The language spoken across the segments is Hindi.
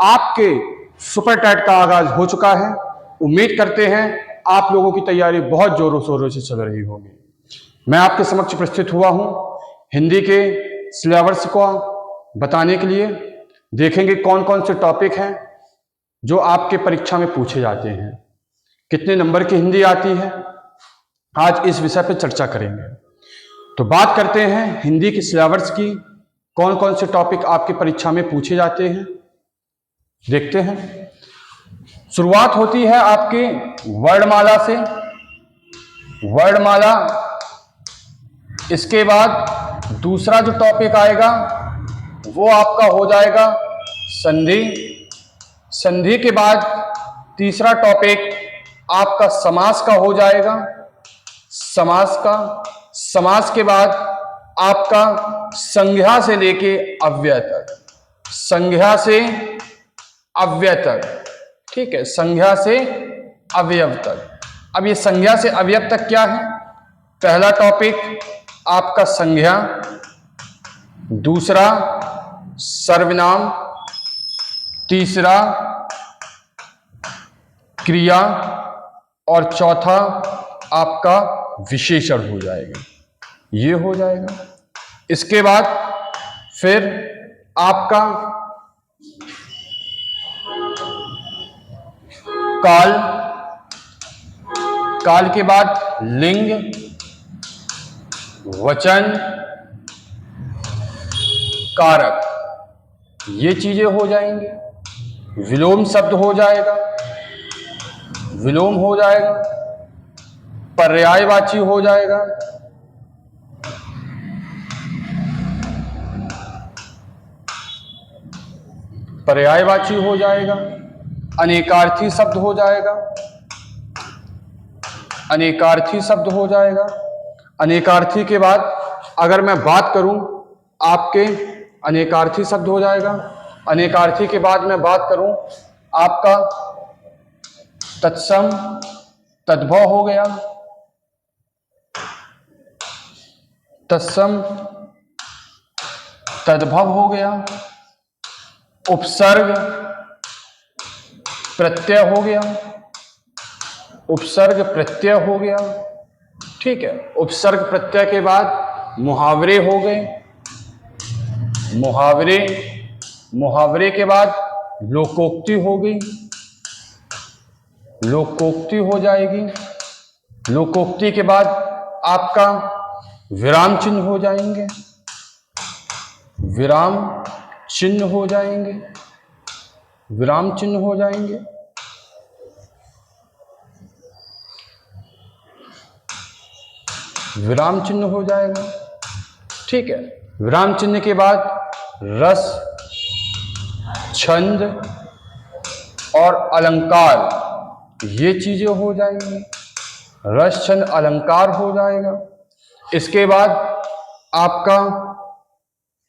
आपके सुपर टेट का आगाज हो चुका है। उम्मीद करते हैं आप लोगों की तैयारी बहुत जोरों शोरों से चल रही होगी। मैं आपके समक्ष प्रस्तुत हुआ हूं हिंदी के सिलेबस को बताने के लिए। देखेंगे कौन कौन से टॉपिक हैं जो आपके परीक्षा में पूछे जाते हैं, कितने नंबर की हिंदी आती है, आज इस विषय पर चर्चा करेंगे। तो बात करते हैं हिंदी के सिलेबस की, कौन कौन से टॉपिक आपकी परीक्षा में पूछे जाते हैं, देखते हैं। शुरुआत होती है आपके वर्णमाला से। वर्णमाला, इसके बाद दूसरा जो टॉपिक आएगा वो आपका हो जाएगा संधि। संधि के बाद तीसरा टॉपिक आपका समास का हो जाएगा। समास का, समास के बाद आपका संज्ञा से लेके अव्यय तक, संज्ञा से अव्यय तक, ठीक है, संज्ञा से अवयव तक। अब ये संज्ञा से अवयव तक क्या है? पहला टॉपिक आपका संज्ञा, दूसरा सर्वनाम, तीसरा क्रिया और चौथा आपका विशेषण हो जाएगा। ये हो जाएगा। इसके बाद फिर आपका काल, काल के बाद लिंग, वचन, कारक, ये चीजें हो जाएंगी। विलोम शब्द हो जाएगा, विलोम हो जाएगा, पर्यायवाची हो जाएगा, पर्यायवाची हो जाएगा, अनेकार्थी शब्द हो जाएगा, अनेकार्थी शब्द हो जाएगा। अनेकार्थी के बाद अगर मैं बात करूं आपके, अनेकार्थी शब्द हो जाएगा। अनेकार्थी के बाद मैं बात करूं आपका तत्सम, तद्भव हो गया, तत्सम तद्भव हो गया, उपसर्ग प्रत्यय हो गया, उपसर्ग प्रत्यय हो गया, ठीक है। उपसर्ग प्रत्यय के बाद मुहावरे हो गए, मुहावरे, मुहावरे के बाद लोकोक्ति हो गई, लोकोक्ति हो जाएगी। लोकोक्ति के बाद आपका विराम चिन्ह हो जाएंगे, विराम चिन्ह हो जाएंगे, विराम चिन्ह हो जाएंगे। विराम चिन्ह हो जाएगा, ठीक है। विराम चिन्ह के बाद रस, छंद और अलंकार, ये चीजें हो जाएंगी। रस, छंद, अलंकार हो जाएगा। इसके बाद आपका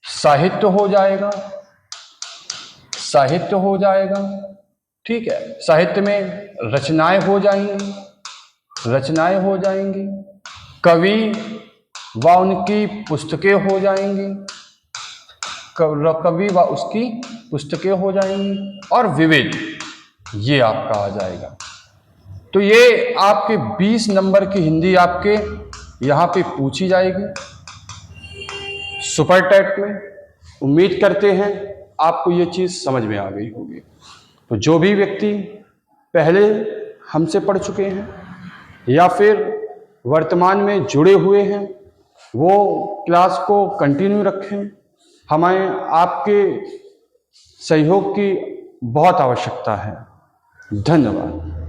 साहित्य हो जाएगा, साहित्य हो जाएगा, ठीक है। साहित्य में रचनाएं हो जाएंगी, रचनाएं हो जाएंगी। कवि व उनकी पुस्तकें हो जाएंगी, कवि व उसकी पुस्तकें हो जाएंगी। और विविध, ये आपका आ जाएगा। तो ये आपके 20 नंबर की हिंदी आपके यहाँ पे पूछी जाएगी सुपर टेट में। उम्मीद करते हैं आपको ये चीज़ समझ में आ गई होगी। तो जो भी व्यक्ति पहले हमसे पढ़ चुके हैं या फिर वर्तमान में जुड़े हुए हैं, वो क्लास को कंटिन्यू रखें। हमें आपके सहयोग की बहुत आवश्यकता है। धन्यवाद।